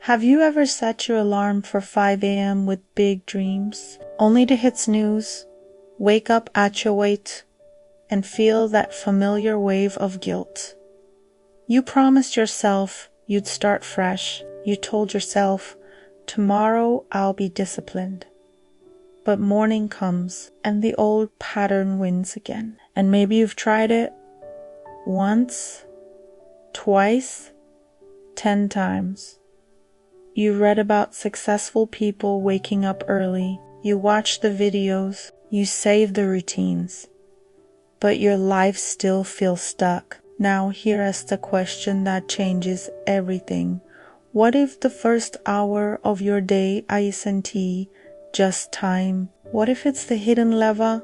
Have you ever set your alarm for 5 a.m. with big dreams, only to hit snooze, wake up at your weight, and feel that familiar wave of guilt? You promised yourself you'd start fresh. You told yourself, tomorrow I'll be disciplined. But morning comes and the old pattern wins again. And maybe you've tried it once, twice, 10 times. You read about successful people waking up early. You watch the videos. You save the routines. But your life still feels stuck. Now here is the question that changes everything. What if the first hour of your day isn't just time? What if it's the hidden lever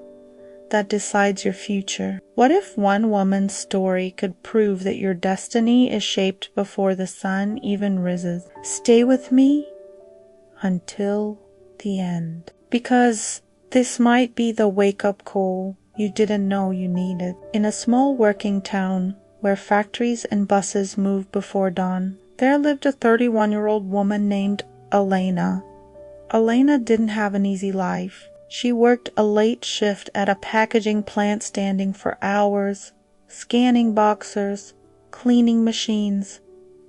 that decides your future? What if one woman's story could prove that your destiny is shaped before the sun even rises? Stay with me until the end, because this might be the wake-up call you didn't know you needed. In a small working town where factories and buses moved before dawn, there lived a 31-year-old woman named Elena. Elena didn't have an easy life. She worked a late shift at a packaging plant, standing for hours, scanning boxers, cleaning machines,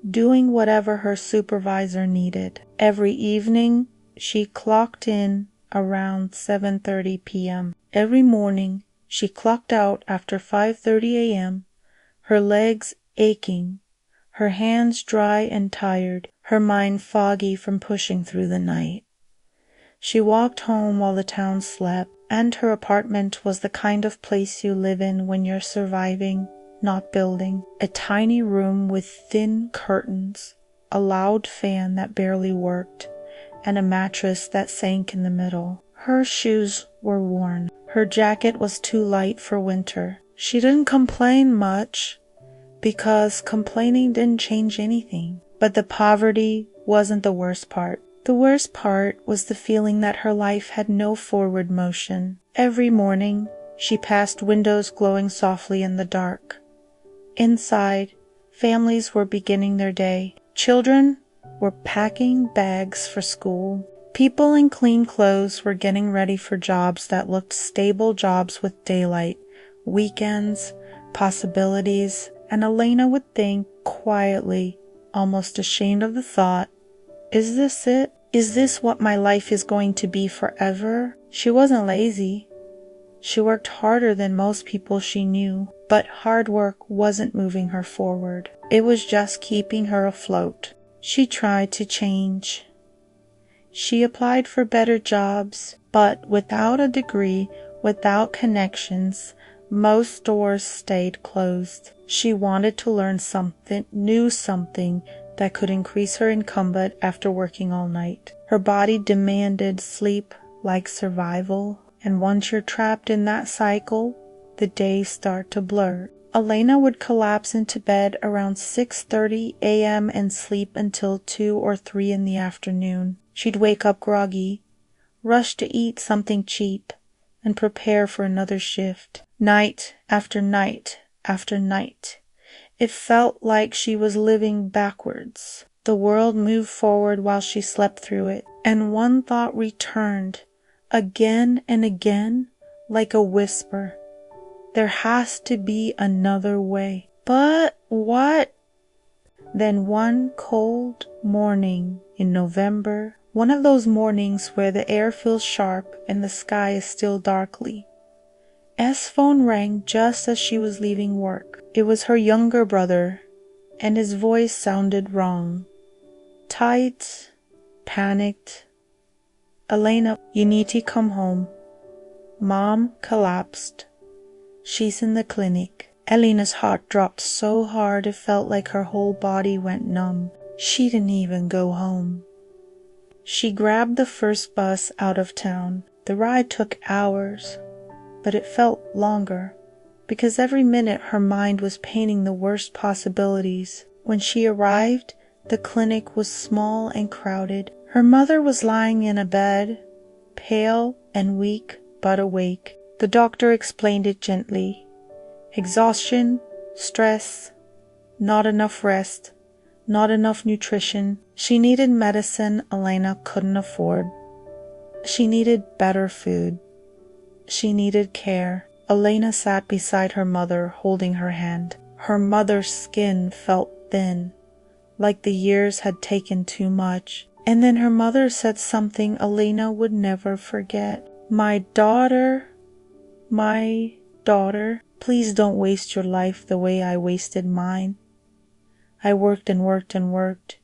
doing whatever her supervisor needed. Every evening, she clocked in around 7:30 p.m. Every morning, she clocked out after 5:30 a.m., her legs aching, her hands dry and tired, her mind foggy from pushing through the night. She walked home while the town slept, and her apartment was the kind of place you live in when you're surviving, not building. A tiny room with thin curtains, a loud fan that barely worked, and a mattress that sank in the middle. Her shoes were worn. Her jacket was too light for winter. She didn't complain much, because complaining didn't change anything. But the poverty wasn't the worst part. The worst part was the feeling that her life had no forward motion. Every morning, she passed windows glowing softly in the dark. Inside, families were beginning their day. Children were packing bags for school. People in clean clothes were getting ready for jobs that looked stable, jobs with daylight, weekends, possibilities, and Elena would think quietly, almost ashamed of the thought, is this it? Is this what my life is going to be forever? She wasn't lazy. She worked harder than most people she knew, but hard work wasn't moving her forward. It was just keeping her afloat. She tried to change. She applied for better jobs, but without a degree, without connections, most doors stayed closed. She wanted to learn something new, something that could increase her income after working all night. Her body demanded sleep like survival, and once you're trapped in that cycle, the days start to blur. Elena would collapse into bed around 6:30 a.m. and sleep until 2 or 3 in the afternoon. She'd wake up groggy, rush to eat something cheap, and prepare for another shift. Night after night after night. It felt like she was living backwards. The world moved forward while she slept through it, and one thought returned again and again like a whisper. There has to be another way. But what? Then one cold morning in November, one of those mornings where the air feels sharp and the sky is still darkly, S' phone rang just as she was leaving work. It was her younger brother, and his voice sounded wrong. Tight, panicked. Elena, you need to come home. Mom collapsed. She's in the clinic. Elena's heart dropped so hard it felt like her whole body went numb. She didn't even go home. She grabbed the first bus out of town. The ride took hours, but it felt longer, because every minute her mind was painting the worst possibilities. When she arrived, the clinic was small and crowded. Her mother was lying in a bed, pale and weak but awake. The doctor explained it gently. Exhaustion, stress, not enough rest, not enough nutrition. She needed medicine Elena couldn't afford. She needed better food. She needed care. Elena sat beside her mother, holding her hand. Her mother's skin felt thin, like the years had taken too much. And then her mother said something Elena would never forget. My daughter, please don't waste your life the way I wasted mine. I worked and worked and worked,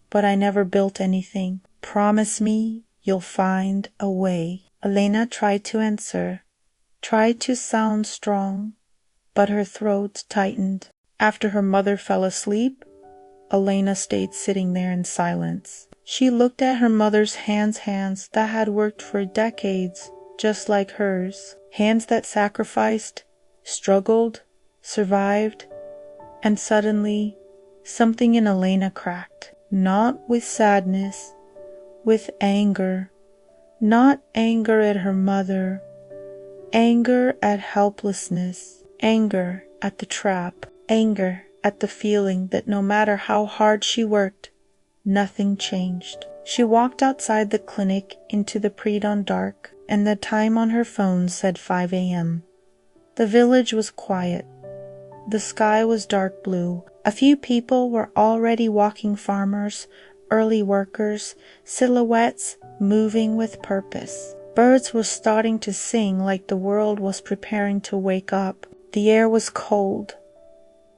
but I never built anything. Promise me you'll find a way. Elena tried to answer, tried to sound strong, but her throat tightened. After her mother fell asleep, Elena stayed sitting there in silence. She looked at her mother's hands that had worked for decades, just like hers. Hands that sacrificed, struggled, survived, and suddenly something in Elena cracked. Not with sadness, with anger. Not anger at her mother, anger at helplessness, anger at the trap, anger at the feeling that no matter how hard she worked, nothing changed. She walked outside the clinic into the pre-dawn dark, and the time on her phone said 5 a.m. The village was quiet. The sky was dark blue. A few people were already walking, farmers, early workers, silhouettes moving with purpose. Birds were starting to sing like the world was preparing to wake up. The air was cold,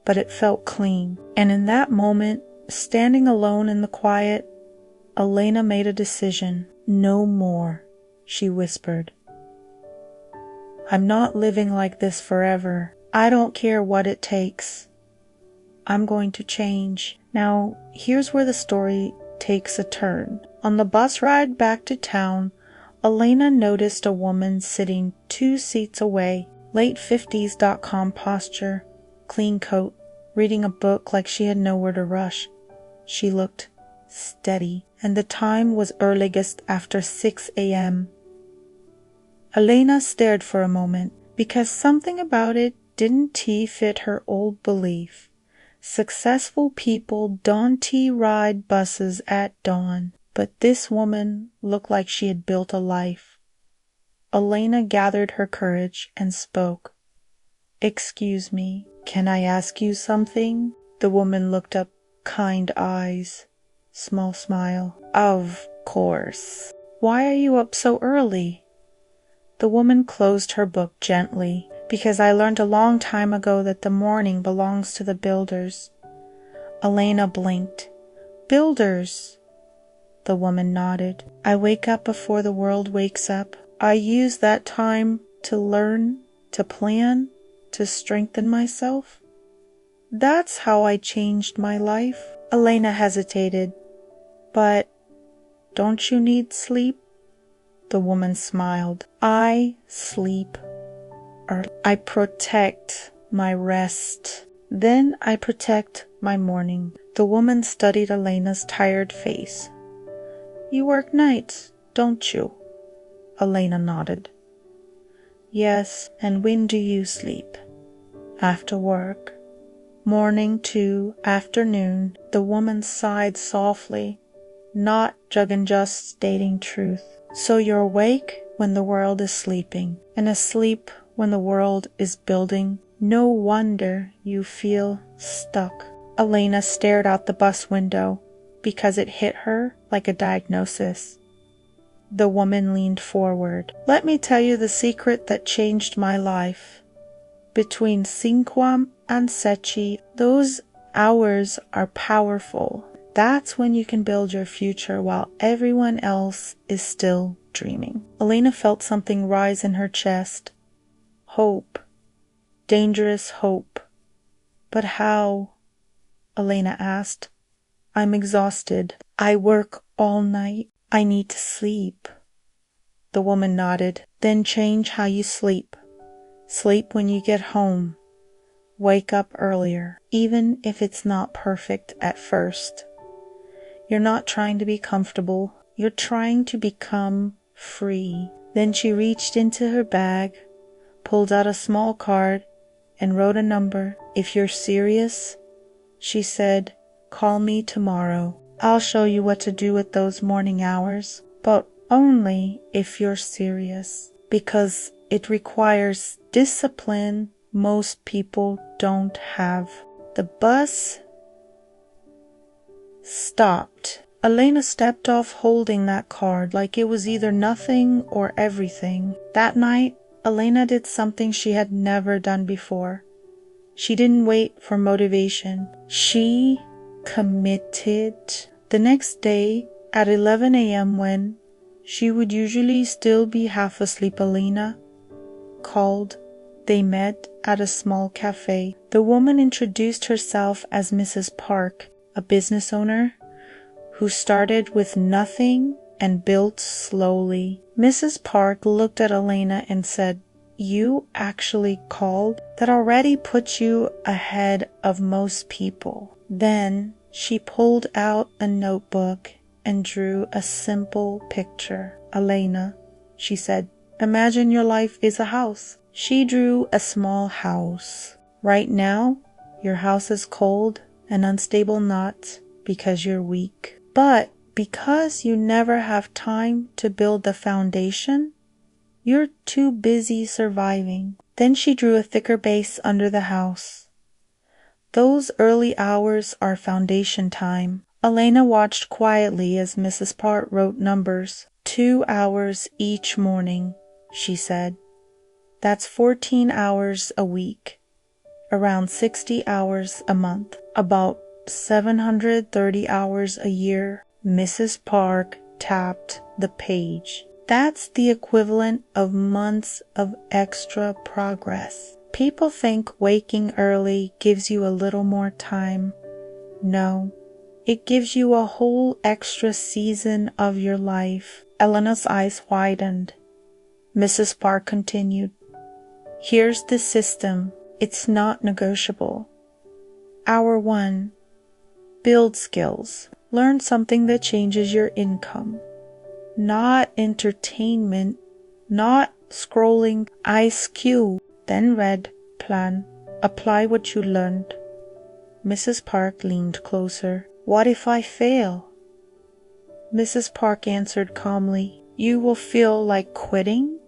but it felt clean. And in that moment, standing alone in the quiet, Elena made a decision. No more, she whispered. I'm not living like this forever. I don't care what it takes. I'm going to change. Now, here's where the story takes a turn. On the bus ride back to town, Elena noticed a woman sitting 2 seats away, late 50s.com posture, clean coat, reading a book like she had nowhere to rush. She looked steady, and the time was earliest after 6 a.m. Elena stared for a moment, because something about it didn't fit her old belief. Successful people don't ride buses at dawn, but this woman looked like she had built a life. Elena gathered her courage and spoke. Excuse me, can I ask you something? The woman looked up, kind eyes, small smile. Of course. Why are you up so early? The woman closed her book gently. Because I learned a long time ago that the morning belongs to the builders. Elena blinked. Builders? The woman nodded. I wake up before the world wakes up. I use that time to learn, to plan, to strengthen myself. That's how I changed my life. Elena hesitated. But don't you need sleep? The woman smiled. I sleep. I protect my rest. Then I protect my morning. The woman studied Elena's tired face. You work nights, don't you? Elena nodded. Yes, and when do you sleep? After work. Morning to afternoon. The woman sighed softly, not just stating truth. So you're awake when the world is sleeping, and asleep when the world is building. No wonder you feel stuck. Elena stared out the bus window because it hit her like a diagnosis. The woman leaned forward. Let me tell you the secret that changed my life. Between 5 and 7, those hours are powerful. That's when you can build your future while everyone else is still dreaming. Elena felt something rise in her chest. Hope. Dangerous hope. But how? Elena asked. I'm exhausted. I work all night. I need to sleep. The woman nodded. Then change how you sleep. Sleep when you get home. Wake up earlier, even if it's not perfect at first. You're not trying to be comfortable. You're trying to become free. Then she reached into her bag, pulled out a small card, and wrote a number. If you're serious, she said, call me tomorrow. I'll show you what to do with those morning hours, but only if you're serious, because it requires discipline most people don't have. The bus stopped. Elena stepped off holding that card like it was either nothing or everything. That night, Elena did something she had never done before. She didn't wait for motivation. She committed. The next day, at 11 a.m., when she would usually still be half asleep, Elena called. They met at a small cafe. The woman introduced herself as Mrs. Park, a business owner who started with nothing and built slowly. Mrs. Park looked at Elena and said, "You actually called? That already puts you ahead of most people." Then she pulled out a notebook and drew a simple picture. "Elena," she said, "imagine your life is a house." She drew a small house. "Right now, your house is cold and unstable, not because you're weak, but because you never have time to build the foundation. You're too busy surviving." Then she drew a thicker base under the house. "Those early hours are foundation time." Elena watched quietly as Mrs. Park wrote numbers. 2 hours each morning, she said. "That's 14 hours a week, around 60 hours a month, about 730 hours a year." Mrs. Park tapped the page. "That's the equivalent of months of extra progress. People think waking early gives you a little more time. No, it gives you a whole extra season of your life." Elena's eyes widened. Mrs. Park continued, "Here's the system. It's not negotiable. Hour 1, build skills. Learn something that changes your income. Not entertainment, not scrolling IQ. Then read, plan, apply what you learned." Mrs. Park leaned closer. "What if I fail?" Mrs. Park answered calmly, "You will feel like quitting.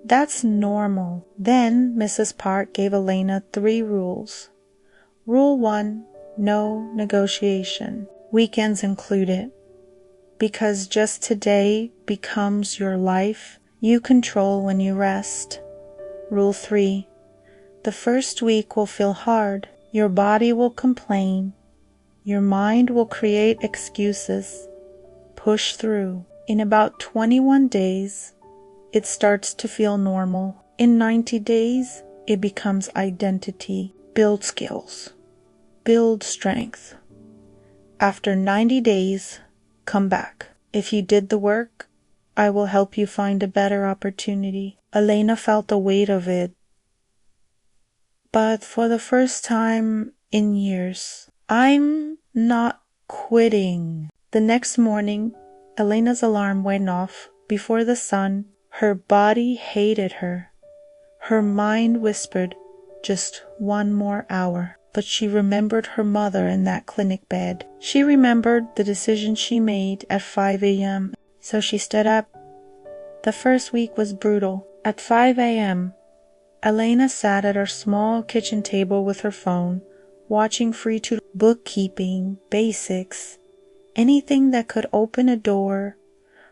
That's normal." Then Mrs. Park gave Elena 3 rules. Rule 1, no negotiation. Weekends included. Because just today becomes your life, you control when you rest. Rule 3, the first week will feel hard. Your body will complain. Your mind will create excuses. Push through. In about 21 days, it starts to feel normal. In 90 days, it becomes identity. Build skills. Build strength. After 90 days, come back. If you did the work, I will help you find a better opportunity. Elena felt the weight of it. But for the first time in years, I'm not quitting. The next morning, Elena's alarm went off before the sun. Her body hated her. Her mind whispered, just 1 more hour. But she remembered her mother in that clinic bed. She remembered the decision she made at 5 a.m. So she stood up. The first week was brutal. At 5 a.m., Elena sat at her small kitchen table with her phone, watching free bookkeeping, basics, anything that could open a door.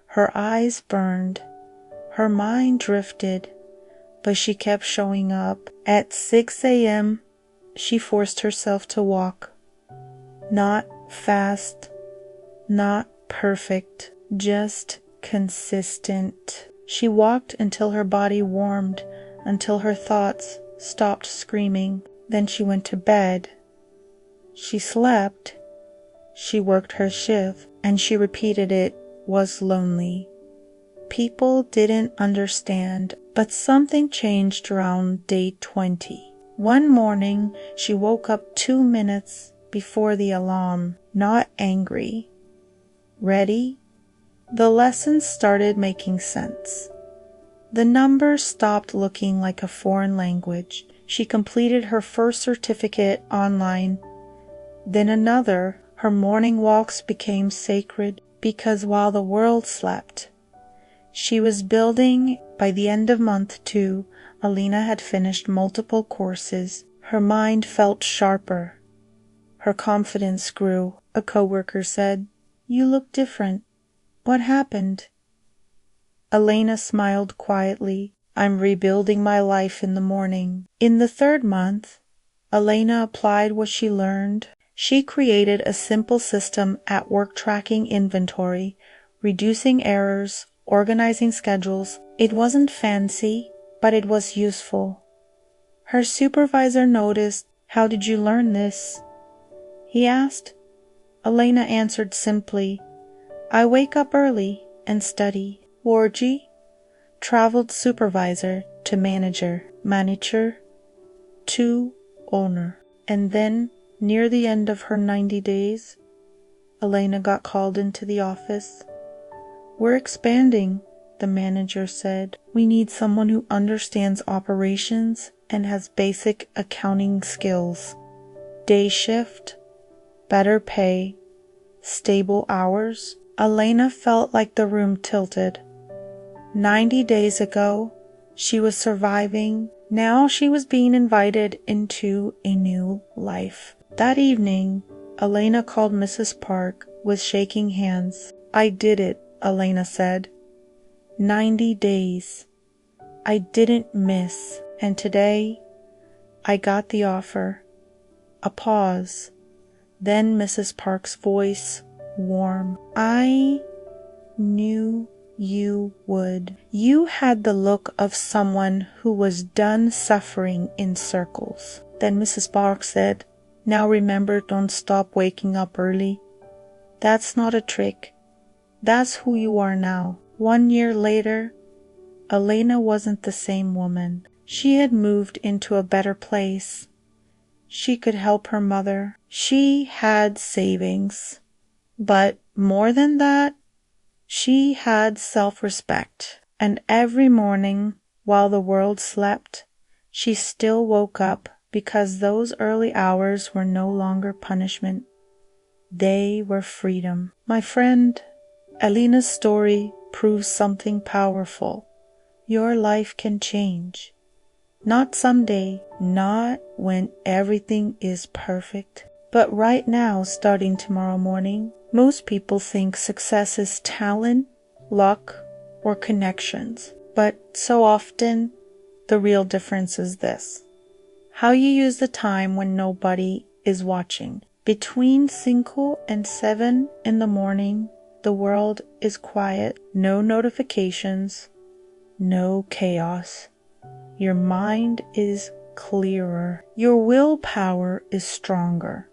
Her eyes burned. Her mind drifted, but she kept showing up. At 6 a.m., she forced herself to walk. Not fast, not perfect, just consistent. She walked until her body warmed, until her thoughts stopped screaming. Then she went to bed. She slept. She worked her shift, and she repeated it was lonely. People didn't understand, but something changed around day 20. One morning, she woke up 2 minutes before the alarm, not angry. Ready? The lessons started making sense. The numbers stopped looking like a foreign language. She completed her first certificate online, then another. Her morning walks became sacred because while the world slept, she was building. By the end of month 2, Alina had finished multiple courses. Her mind felt sharper. Her confidence grew. A coworker said, "You look different. What happened?" Alina smiled quietly. "I'm rebuilding my life in the morning." In the 3rd month, Alina applied what she learned. She created a simple system at work, tracking inventory, reducing errors, organizing schedules. It wasn't fancy, but it was useful. Her supervisor noticed. "How did you learn this?" he asked. Alina answered simply, "I wake up early and study." Warji traveled supervisor to manager, manager to owner. And then, near the end of her 90 days, Alina got called into the office. "We're expanding," the manager said. "We need someone who understands operations and has basic accounting skills. Day shift, better pay, stable hours." Alina felt like the room tilted. 90 days ago, she was surviving. Now she was being invited into a new life. That evening, Alina called Mrs. Park with shaking hands. "I did it," Alina said. 90 days. I didn't miss. And today, I got the offer. A pause. Then Mrs. Park's voice, warm. "I knew you would. You had the look of someone who was done suffering in circles." Then Mrs. Park said, "Now remember, don't stop waking up early. That's not a trick. That's who you are now." 1 year later, Alina wasn't the same woman. She had moved into a better place. She could help her mother. She had savings. But more than that, she had self-respect. And every morning, while the world slept, she still woke up because those early hours were no longer punishment. They were freedom. My friend, Alina's story proves something powerful. Your life can change. Not someday, not when everything is perfect, but right now, starting tomorrow morning. Most people think success is talent, luck, or connections. But so often, the real difference is this: how you use the time when nobody is watching. Between 5 and 7 in the morning, the world is quiet. No notifications, no chaos. Your mind is clearer. Your willpower is stronger.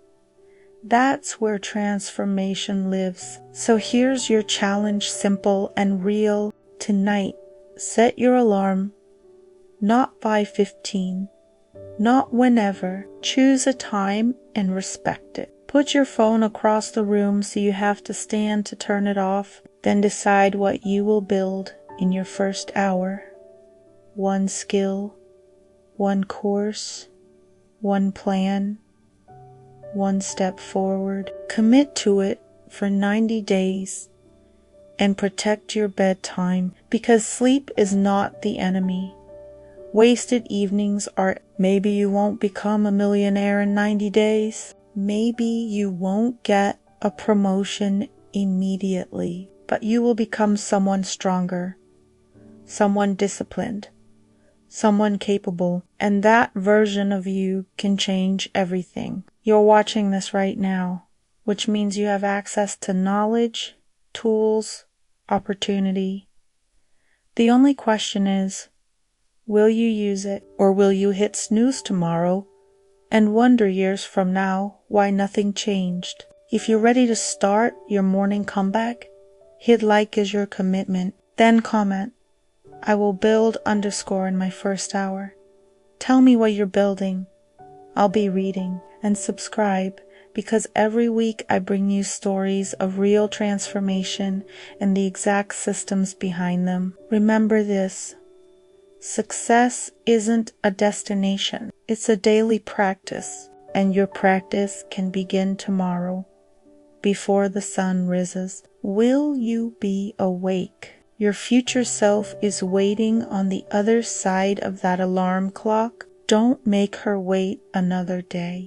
That's where transformation lives. So here's your challenge, simple and real. Tonight, set your alarm. Not 5:15, not whenever. Choose a time and respect it. Put your phone across the room so you have to stand to turn it off. Then decide what you will build in your first hour. One skill, one course, one plan, one step forward. Commit to it for 90 days and protect your bedtime, because sleep is not the enemy. Wasted evenings are. Maybe you won't become a millionaire in 90 days. Maybe you won't get a promotion immediately, but you will become someone stronger, someone disciplined, someone capable, and that version of you can change everything. You're watching this right now, which means you have access to knowledge, tools, opportunity. The only question is, will you use it, or will you hit snooze tomorrow and wonder years from now why nothing changed? If you're ready to start your morning comeback, hit like as your commitment, then comment, "I will build _ in my first hour." Tell me what you're building. I'll be reading. And subscribe, because every week I bring you stories of real transformation and the exact systems behind them. Remember this: success isn't a destination. It's a daily practice, and your practice can begin tomorrow. before the sun rises? Will you be awake? Your future self is waiting on the other side of that alarm clock. Don't make her wait another day.